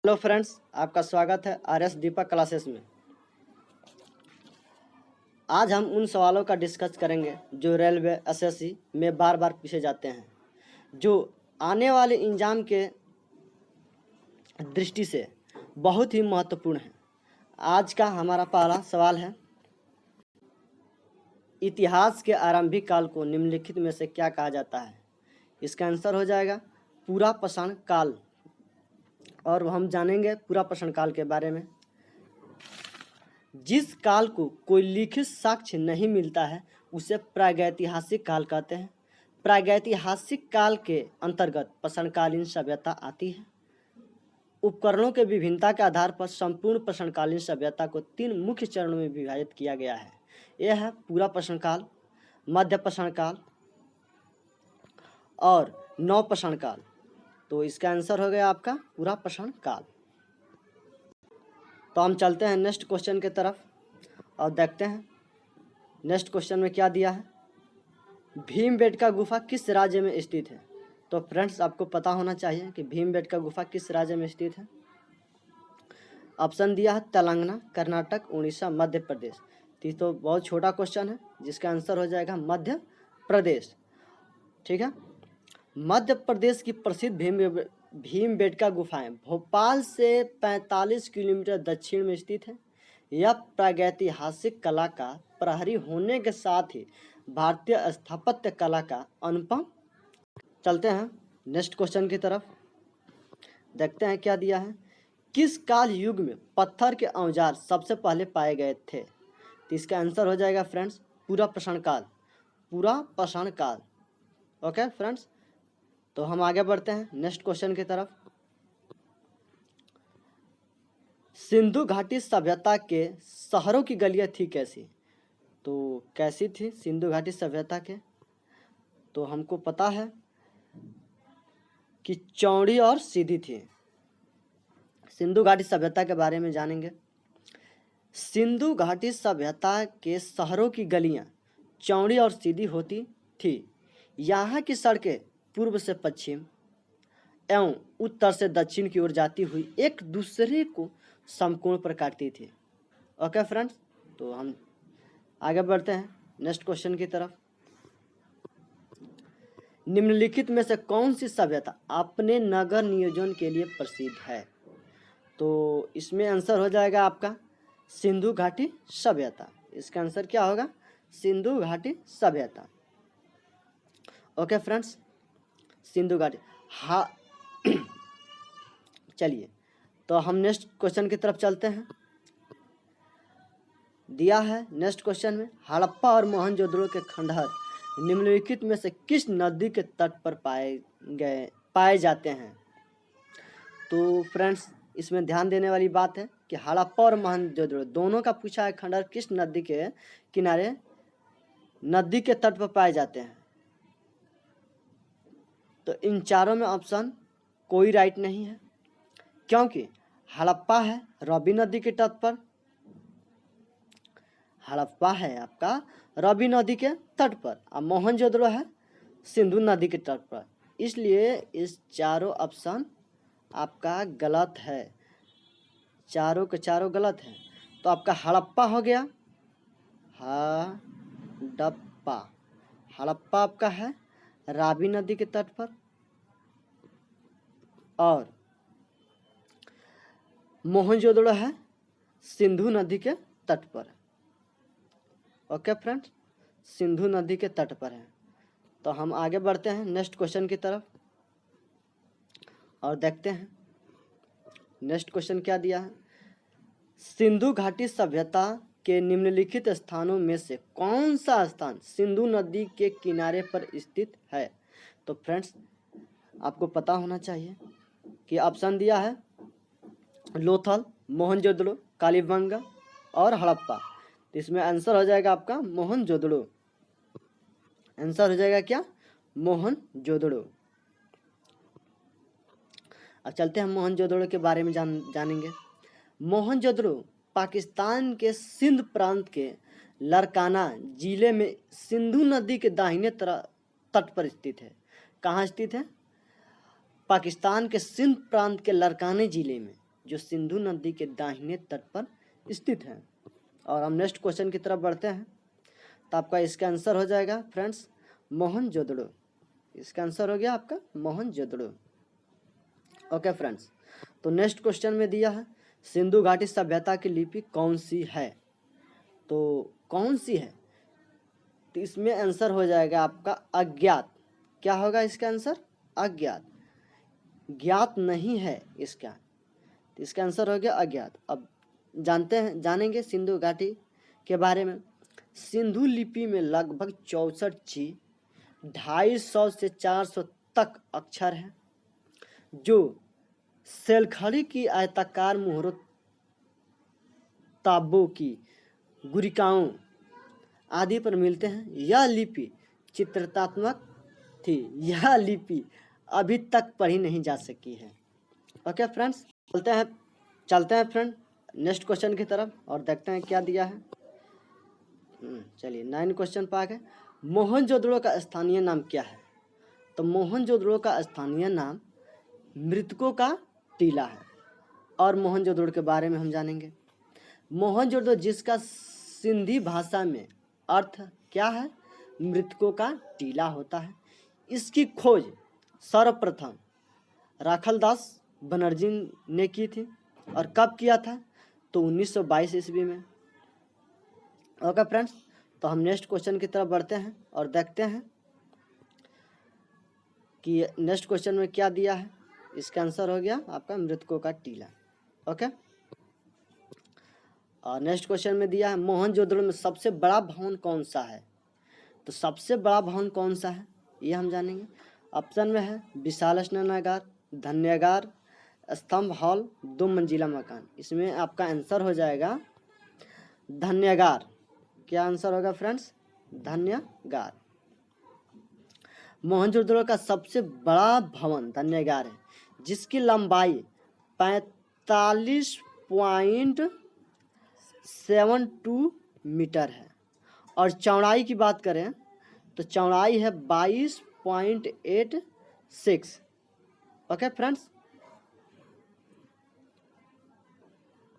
Hello friends, आपका स्वागत है आर.एस. दीपक क्लासेस में। आज हम उन सवालों का डिस्कस करेंगे जो रेलवे एसएससी में बार बार पूछे जाते हैं, जो आने वाले एग्जाम के दृष्टि से बहुत ही महत्वपूर्ण है। आज का हमारा पहला सवाल है, इतिहास के आरंभिक काल को निम्नलिखित में से क्या कहा जाता है? इसका आंसर हो जाएगा पूरा पाषाण काल। और हम जानेंगे पूरा पाषाण काल के बारे में। जिस काल को कोई लिखित साक्ष्य नहीं मिलता है उसे प्रागैतिहासिक काल कहते हैं। प्रागैतिहासिक काल के अंतर्गत पाषाणकालीन सभ्यता आती है। उपकरणों के विभिन्नता के आधार पर संपूर्ण पाषाणकालीन सभ्यता को 3 मुख्य चरणों में विभाजित किया गया है। यह है पूरा पाषाण काल, मध्य पाषाण काल और नव पाषाण काल। तो इसका आंसर हो गया आपका पूरा पाषाण काल। तो हम चलते हैं नेक्स्ट क्वेश्चन की तरफ और देखते हैं नेक्स्ट क्वेश्चन में क्या दिया है। भीमबेटका गुफा किस राज्य में स्थित है? तो फ्रेंड्स, आपको पता होना चाहिए कि भीमबेटका गुफा किस राज्य में स्थित है। ऑप्शन दिया है तेलंगाना, कर्नाटक, उड़ीसा, मध्य प्रदेश। तो बहुत छोटा क्वेश्चन है जिसका आंसर हो जाएगा मध्य प्रदेश। ठीक है, मध्य प्रदेश की प्रसिद्ध भीमबेटका गुफाएं भोपाल से 45 किलोमीटर दक्षिण में स्थित है। यह प्रागैतिहासिक कला का प्रहरी होने के साथ ही भारतीय स्थापत्य कला का अनुपम। चलते हैं नेक्स्ट क्वेश्चन की तरफ, देखते हैं क्या दिया है। किस काल युग में पत्थर के औजार सबसे पहले पाए गए थे? तो इसका आंसर हो जाएगा फ्रेंड्स पूरा पाषाण काल। पूरा पाषाण काल। ओके फ्रेंड्स, तो हम आगे बढ़ते हैं नेक्स्ट क्वेश्चन की तरफ। सिंधु घाटी सभ्यता के शहरों की गलियां थी कैसी? तो कैसी थी सिंधु घाटी सभ्यता के? तो हमको पता है कि चौड़ी और सीधी थी। सिंधु घाटी सभ्यता के बारे में जानेंगे। सिंधु घाटी सभ्यता के शहरों की गलियां चौड़ी और सीधी होती थी। यहाँ की सड़कें पूर्व से पश्चिम एवं उत्तर से दक्षिण की ओर जाती हुई एक दूसरे को समकोण पर काटती थी। ओके फ्रेंड्स, तो हम आगे बढ़ते हैं नेक्स्ट क्वेश्चन की तरफ। निम्नलिखित में से कौन सी सभ्यता अपने नगर नियोजन के लिए प्रसिद्ध है? तो इसमें आंसर हो जाएगा आपका सिंधु घाटी सभ्यता। इसका आंसर क्या होगा? सिंधु घाटी सभ्यता। ओके फ्रेंड्स, सिंधु घाटी। हाँ चलिए, तो हम नेक्स्ट क्वेश्चन की तरफ चलते हैं। दिया है नेक्स्ट क्वेश्चन में, हड़प्पा और मोहनजोदड़ो के खंडहर निम्नलिखित में से किस नदी के तट पर पाए जाते हैं? तो फ्रेंड्स, इसमें ध्यान देने वाली बात है कि हड़प्पा और मोहनजोदड़ो दोनों का पूछा है खंडहर किस नदी के किनारे, नदी के तट पर पाए जाते हैं। तो इन चारों में ऑप्शन कोई राइट नहीं है, क्योंकि हड़प्पा है रवि नदी के तट पर। हड़प्पा है आपका रवि नदी के तट पर और मोहनजोदड़ो है सिंधु नदी के तट पर। इसलिए इस चारों ऑप्शन आपका गलत है, चारों के चारों गलत है। तो आपका हड़प्पा हो गया, हड़प्पा। हड़प्पा आपका है रावी नदी के तट पर और मोहनजोदड़ो है सिंधु नदी के तट पर। ओके फ्रेंड्स, सिंधु नदी के तट पर है। तो हम आगे बढ़ते हैं नेक्स्ट क्वेश्चन की तरफ और देखते हैं नेक्स्ट क्वेश्चन क्या दिया है। सिंधु घाटी सभ्यता के निम्नलिखित स्थानों में से कौन सा स्थान सिंधु नदी के किनारे पर स्थित है? तो फ्रेंड्स, आपको पता होना चाहिए कि ऑप्शन दिया है लोथल, मोहनजोदड़ो, कालीबंगा और हड़प्पा। तो इसमें आंसर हो जाएगा आपका मोहनजोदड़ो। आंसर हो जाएगा क्या? मोहनजोदड़ो। अब चलते हैं मोहनजोदड़ो के बारे में जानेंगे। मोहनजोदड़ो पाकिस्तान के सिंध प्रांत के लरकाना जिले में सिंधु नदी के दाहिने तट पर स्थित है। कहाँ स्थित है? पाकिस्तान के सिंध प्रांत के लरकाना जिले में जो सिंधु नदी के दाहिने तट पर स्थित है। और हम नेक्स्ट क्वेश्चन की तरफ बढ़ते हैं। तो आपका इसका आंसर हो जाएगा फ्रेंड्स मोहनजोदड़ो। इसका आंसर हो गया आपका मोहनजोदड़ो। ओके फ्रेंड्स, तो नेक्स्ट क्वेश्चन में दिया है सिंधु घाटी सभ्यता की लिपि कौन सी है। तो कौन सी है, तो इसमें आंसर हो जाएगा आपका अज्ञात। क्या होगा इसका आंसर? अज्ञात, ज्ञात नहीं है इसका, तो इसका आंसर हो गया अज्ञात। अब जानेंगे सिंधु घाटी के बारे में। सिंधु लिपि में लगभग 64 ची 250 से 400 तक अक्षर हैं, जो सेलखड़ी की आयताकार मोहरों, ताबों की गुरिकाओं आदि पर मिलते हैं। यह लिपि चित्रात्मक थी। यह लिपि अभी तक पढ़ी नहीं जा सकी है। ओके फ्रेंड्स, चलते हैं फ्रेंड नेक्स्ट क्वेश्चन की तरफ और देखते हैं क्या दिया है। चलिए 9 क्वेश्चन पर आ गए। मोहनजोदड़ो का स्थानीय नाम क्या है। तो मोहनजोदड़ो का स्थानीय नाम मृतकों का टीला है। और मोहनजोदड़ो के बारे में हम जानेंगे। मोहनजोदड़ो जिसका सिंधी भाषा में अर्थ क्या है, मृतकों का टीला होता है। इसकी खोज सर्वप्रथम राखलदास बनर्जी ने की थी। और कब किया था, तो 1922 ईस्वी में। ओके फ्रेंड्स, तो हम नेक्स्ट क्वेश्चन की तरफ बढ़ते हैं और देखते हैं कि नेक्स्ट क्वेश्चन में क्या दिया है। इसका आंसर हो गया आपका मृतकों का टीला। ओके, और नेक्स्ट क्वेश्चन में दिया है मोहनजोदड़ो में सबसे बड़ा भवन कौन सा है। तो सबसे बड़ा भवन कौन सा है ये हम जानेंगे। ऑप्शन में है विशाल स्नानागार, धन्यगार, स्तंभ हॉल, 2 मंजिला मकान। इसमें आपका आंसर हो जाएगा धन्यगार। क्या आंसर होगा फ्रेंड्स? धन्यगार। मोहनजोदड़ो का सबसे बड़ा भवन धन्यगार है, जिसकी लंबाई 45.72 मीटर है। और चौड़ाई की बात करें तो चौड़ाई है 22.86। Okay friends,